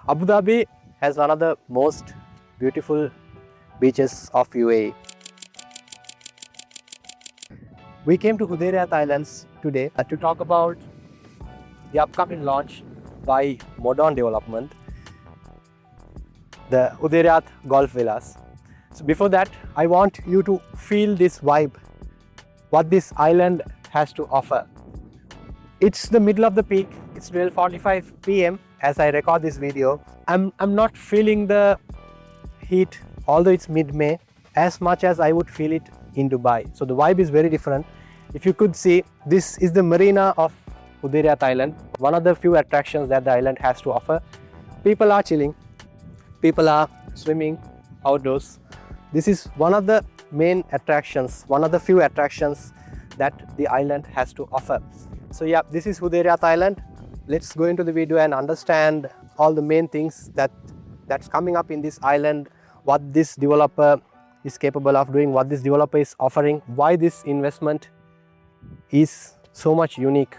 Abu Dhabi has one of the most beautiful beaches of UAE. We came to Hudayriyat Islands today to talk about the upcoming launch by Modern Development, the Hudayriyat Golf Villas. So before that, I want you to feel this vibe, what this island has to offer. It's the middle of the peak. It's 12:45 p.m. as I record this video. I'm not feeling the heat, although it's mid-May, as much as I would feel it in Dubai. So the vibe is very different. If you could see, this is the marina of Hudayriyat Island, one of the few attractions that the island has to offer. People are chilling, people are swimming outdoors. This is one of the main attractions, one of the few attractions that the island has to offer. So yeah, this is Hudayriyat Island. Let's go into the video and understand all the main things that's coming up in this island, what this developer is capable of doing, what this developer is offering, why this investment is so much unique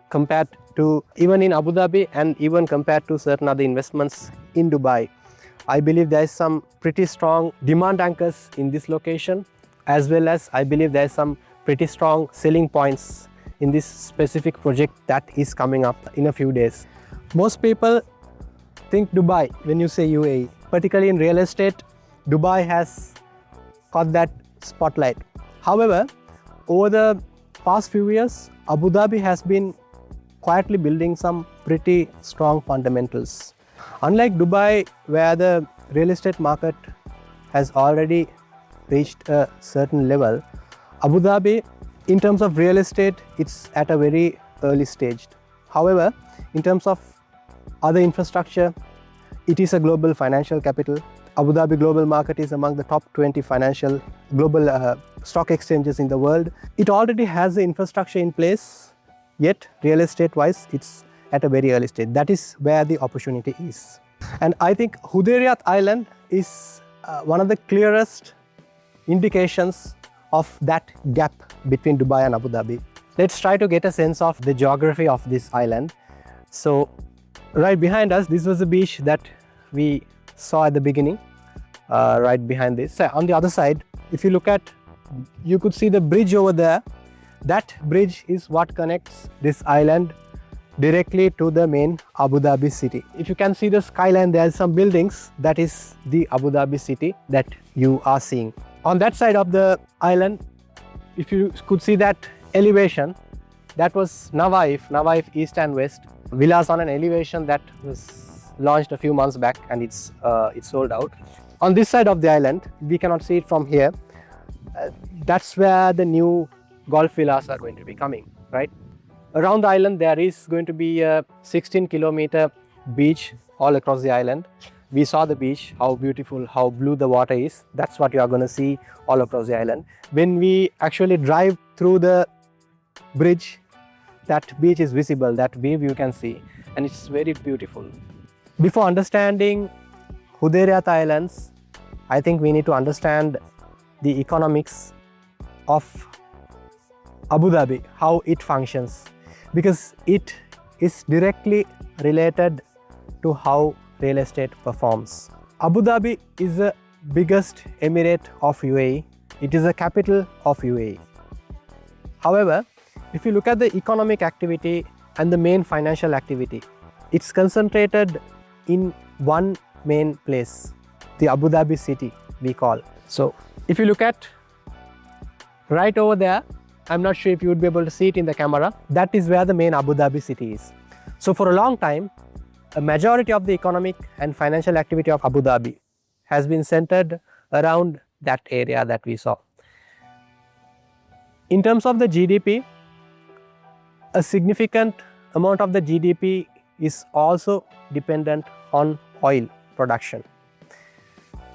compared to even in Abu Dhabi and even compared to certain other investments in Dubai. I believe there is some pretty strong demand anchors in this location, as well as I believe there is some pretty strong selling points in this specific project that is coming up in a few days. Most people think Dubai when you say UAE, particularly in real estate. Dubai has got that spotlight. However, over the past few years, Abu Dhabi has been quietly building some pretty strong fundamentals. Unlike Dubai, where the real estate market has already reached a certain level, Abu Dhabi, in terms of real estate, it's at a very early stage. However, in terms of other infrastructure, it is a global financial capital. Abu Dhabi global market is among the top 20 financial global stock exchanges in the world. It already has the infrastructure in place, yet real estate wise, it's at a very early stage. That is where the opportunity is. And I think Hudayriyat Island is one of the clearest indications of that gap between Dubai and Abu Dhabi. Let's try to get a sense of the geography of this island. So right behind us, this was the beach that we saw at the beginning, right behind this. So on the other side, if you look at, you could see the bridge over there. That bridge is what connects this island directly to the main Abu Dhabi city. If you can see the skyline, there are some buildings. That is the Abu Dhabi city that you are seeing. On that side of the island, if you could see that elevation, that was Nawaif East and West villas on an elevation that was launched a few months back, and it's sold out. On this side of the island, we cannot see it from here. That's where the new golf villas are going to be coming, right? Around the island, there is going to be a 16-kilometer beach all across the island. We saw the beach, how beautiful, how blue the water is. That's what you are going to see all across the island. When we actually drive through the bridge, that beach is visible, that wave you can see, and it's very beautiful. Before understanding Hudayriyat Islands, I think we need to understand the economics of Abu Dhabi, how it functions, because it is directly related to how real estate performs. Abu Dhabi is the biggest emirate of UAE. It is the capital of UAE. However, if you look at the economic activity and the main financial activity, it's concentrated in one main place, the Abu Dhabi city we call. So if you look at right over there, I'm not sure if you would be able to see it in the camera, that is where the main Abu Dhabi city is. So for a long time, a majority of the economic and financial activity of Abu Dhabi has been centered around that area that we saw. In terms of the GDP, a significant amount of the GDP is also dependent on oil production.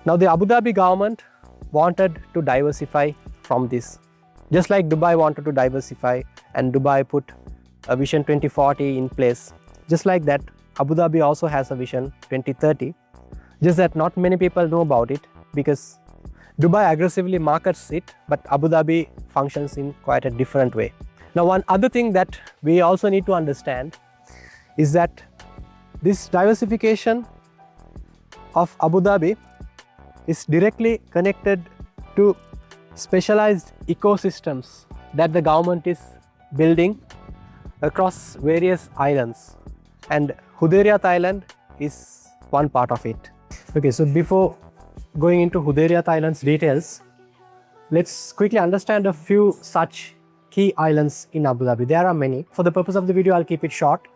Now the Abu Dhabi government wanted to diversify from this. Just like Dubai wanted to diversify and Dubai put a Vision 2040 in place, just like that, Abu Dhabi also has a Vision 2030, just that not many people know about it because Dubai aggressively markets it, but Abu Dhabi functions in quite a different way. Now, one other thing that we also need to understand is that this diversification of Abu Dhabi is directly connected to specialized ecosystems that the government is building across various islands, and Hudayriyat Island is one part of it. Okay, so before going into Hudayriyat Island's details, let's quickly understand a few such key islands in Abu Dhabi. There are many. For the purpose of the video, I'll keep it short.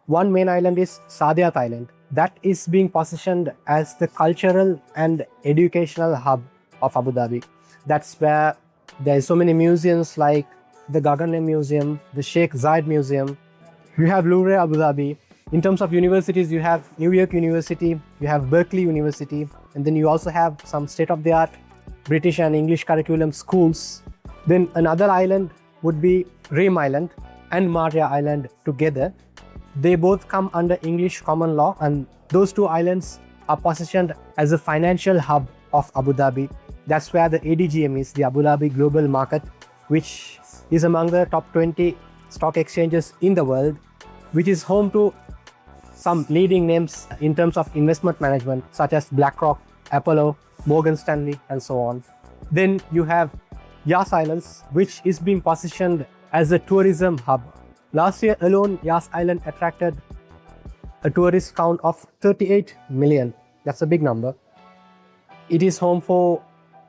One main island is SeaWorld Island. That is being positioned as the cultural and educational hub of Abu Dhabi. That's where there are so many museums like the Guggenheim Museum, the Sheikh Zayed Museum. You have Louvre Abu Dhabi. In terms of universities, you have New York University, you have Berkeley University, and then you also have some state-of-the-art British and English curriculum schools. Then another island would be Reem Island and Maria Island together. They both come under English common law, and those two islands are positioned as a financial hub of Abu Dhabi. That's where the ADGM is, the Abu Dhabi Global Market, which is among the top 20 stock exchanges in the world, which is home to some leading names in terms of investment management, such as BlackRock, Apollo, Morgan Stanley, and so on. Then you have Yas Islands, which is being positioned as a tourism hub. Last year alone, Yas Island attracted a tourist count of 38 million. That's a big number. It is home for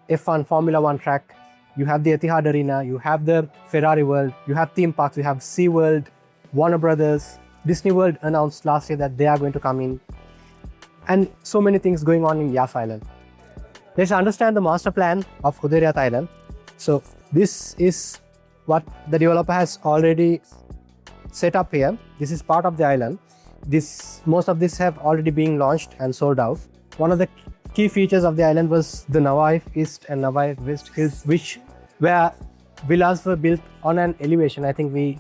F1, Formula 1 track. You have the Etihad Arena, you have the Ferrari World, you have theme parks, you have SeaWorld, Warner Brothers, Disney World announced last year that they are going to come in, and so many things going on in Yas Island. Let's understand the master plan of Hudayriyat Island. So this is what the developer has already set up here. This is part of the island. Most of this have already been launched and sold out. One of the key features of the island was the Nawaif East and Nawaif West hills, where villas were built on an elevation. I think we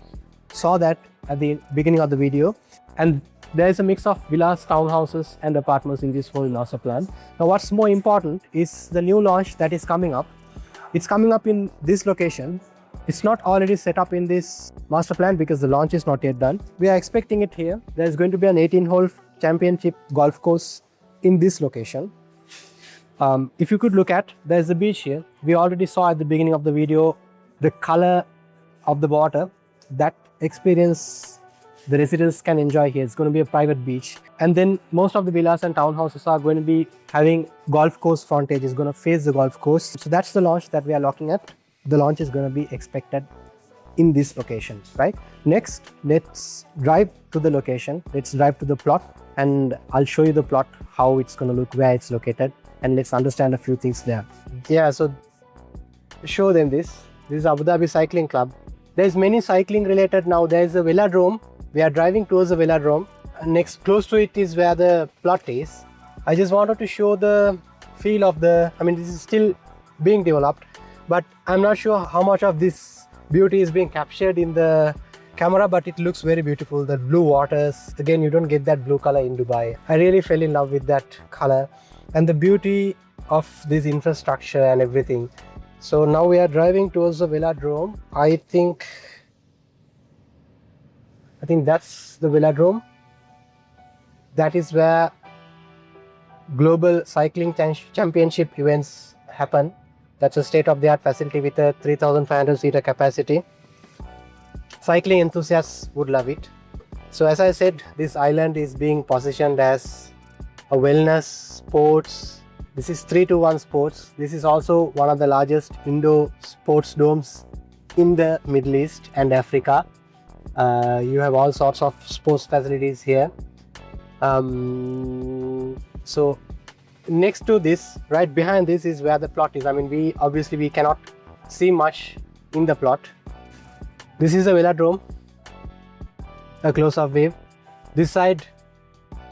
saw that at the beginning of the video. And there is a mix of villas, townhouses, and apartments in this whole master plan. Now, what's more important is the new launch that is coming up. It's coming up in this location. It's not already set up in this master plan because the launch is not yet done. We are expecting it here. There's going to be an 18-hole championship golf course in this location. If you could look at, there's a beach here. We already saw at the beginning of the video the color of the water. That experience the residents can enjoy here. It's going to be a private beach. And then most of the villas and townhouses are going to be having golf course frontage. It's going to face the golf course. So that's the launch that we are looking at. The launch is going to be expected in this location, right? Next, let's drive to the location. Let's drive to the plot, and I'll show you the plot, how it's going to look, where it's located, and let's understand a few things there. Yeah, so show them this. This is Abu Dhabi Cycling Club. There's many cycling related now. There's a Velodrome. We are driving towards the Velodrome. Next, close to it is where the plot is. I just wanted to show the feel of this is still being developed, but I'm not sure how much of this beauty is being captured in the camera, but it looks very beautiful. The blue waters, again, you don't get that blue color in Dubai. I really fell in love with that color and the beauty of this infrastructure and everything. So now we are driving towards the Velodrome. I think that's the Velodrome. That is where global cycling championship events happen. That's a state-of-the-art facility with a 3,500 seater capacity. Cycling enthusiasts would love it. So as I said, this island is being positioned as a wellness, sports. This is 3-to-1 sports. This is also one of the largest indoor sports domes in the Middle East and Africa. You have all sorts of sports facilities here. So next to this, right behind this, is where the plot is. We cannot see much in the plot. This is the Velodrome, a close-up view. This side,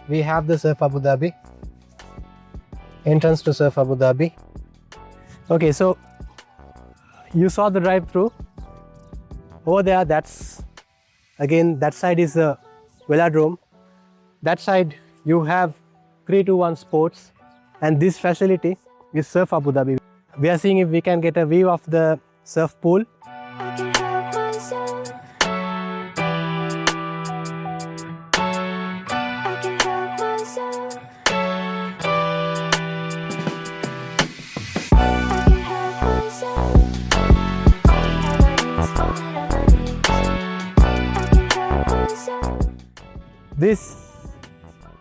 we have the Surf Abu Dhabi, entrance to Surf Abu Dhabi. Okay, so you saw the drive-through. Over there, that side is the Velodrome. That side, you have 3-to-1 sports, and this facility is Surf Abu Dhabi. We are seeing if we can get a view of the surf pool. This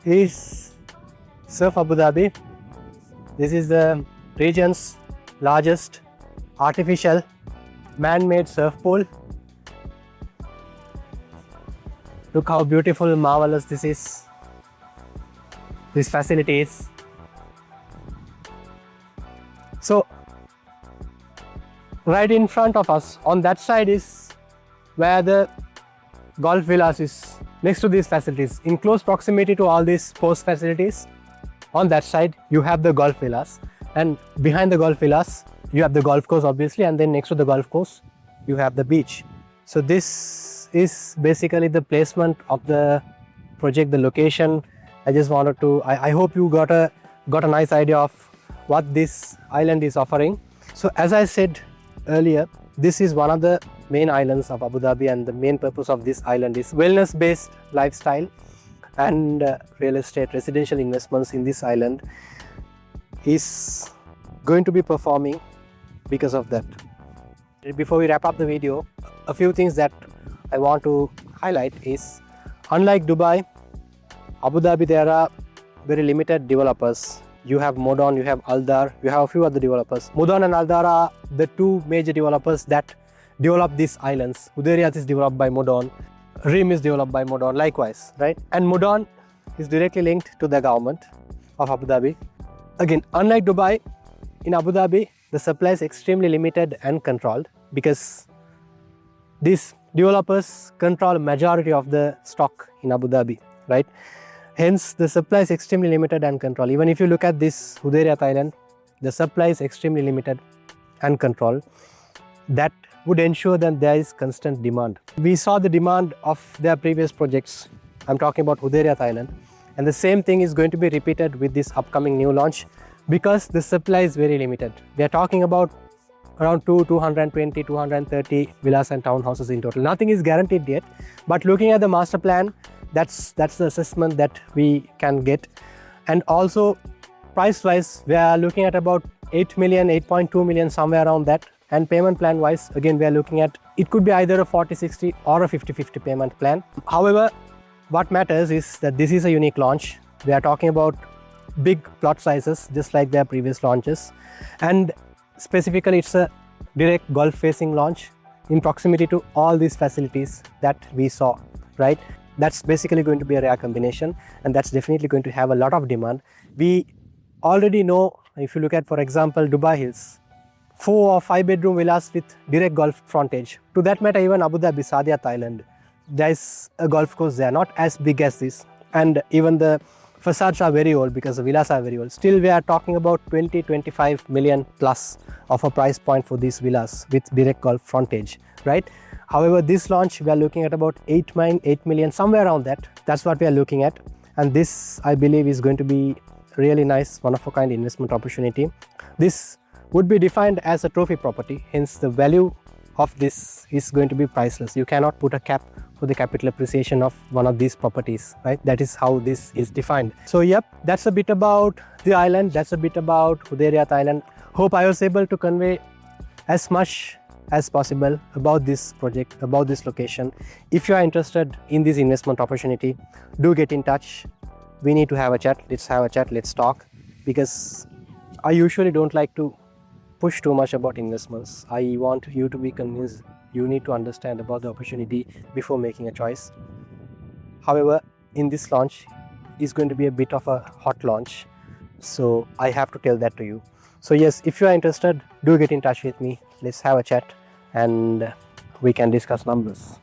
is Surf Abu Dhabi. This is the region's largest artificial man-made surf pool. Look how beautiful, marvelous this is. This facility is. So right in front of us, on that side is where the Golf Villas is, next to these facilities, in close proximity to all these sports facilities. On that side you have the Golf Villas, and behind the Golf Villas you have the golf course obviously, and then next to the golf course you have the beach. So this is basically the placement of the project, the location. I just wanted to, I hope you got a nice idea of what this island is offering. So as I said earlier, this is one of the main islands of Abu Dhabi, and the main purpose of this island is wellness based lifestyle and real estate residential investments in this island is going to be performing because of that. Before we wrap up the video, a few things that I want to highlight is, unlike Dubai, Abu Dhabi, there are very limited developers. You have Modon, you have Aldar, you have a few other developers. Modon and Aldar are the two major developers that develop these islands. Hudayriyat is developed by Modon, Rim is developed by Modon likewise, right? And Modon is directly linked to the government of Abu Dhabi. Again, unlike Dubai, in Abu Dhabi, the supply is extremely limited and controlled because these developers control a majority of the stock in Abu Dhabi, right? Hence, the supply is extremely limited and controlled. Even if you look at this Hudayriyat Island, the supply is extremely limited and controlled. That would ensure that there is constant demand. We saw the demand of their previous projects. I'm talking about Hudayriyat Island. And the same thing is going to be repeated with this upcoming new launch because the supply is very limited. They are talking about around 220, 230 villas and townhouses in total. Nothing is guaranteed yet, but looking at the master plan, that's the assessment that we can get. And also price wise, we are looking at about 8 million, 8.2 million, somewhere around that. And payment plan wise, again, we are looking at, it could be either a 40-60 or a 50-50 payment plan. However, what matters is that this is a unique launch. We are talking about big plot sizes, just like their previous launches. And specifically, it's a direct golf facing launch in proximity to all these facilities that we saw, right? That's basically going to be a rare combination, and that's definitely going to have a lot of demand. We already know, if you look at, for example, Dubai Hills, 4 or 5 bedroom villas with direct golf frontage. To that matter, even Abu Dhabi, Hudayriyat Island, there is a golf course there, not as big as this. And even the facades are very old because the villas are very old. Still, we are talking about 20-25 million plus of a price point for these villas with direct golf frontage, right? However, this launch, we are looking at about 8 million, somewhere around that. That's what we are looking at. And this, I believe, is going to be really nice, one of a kind investment opportunity. This would be defined as a trophy property, hence the value of this is going to be priceless. You cannot put a cap for the capital appreciation of one of these properties, right? That is how this is defined. So yep, that's a bit about the island, that's a bit about Hudayriyat Island. Hope I was able to convey as much as possible about this project, about this location. If you are interested in this investment opportunity, do get in touch. We need to have a chat, let's talk, because I usually don't like to push too much about investments. I want you to be convinced. You need to understand about the opportunity before making a choice. However, in this launch is going to be a bit of a hot launch, so I have to tell that to you. So yes, if you are interested, do get in touch with me. Let's have a chat and we can discuss numbers.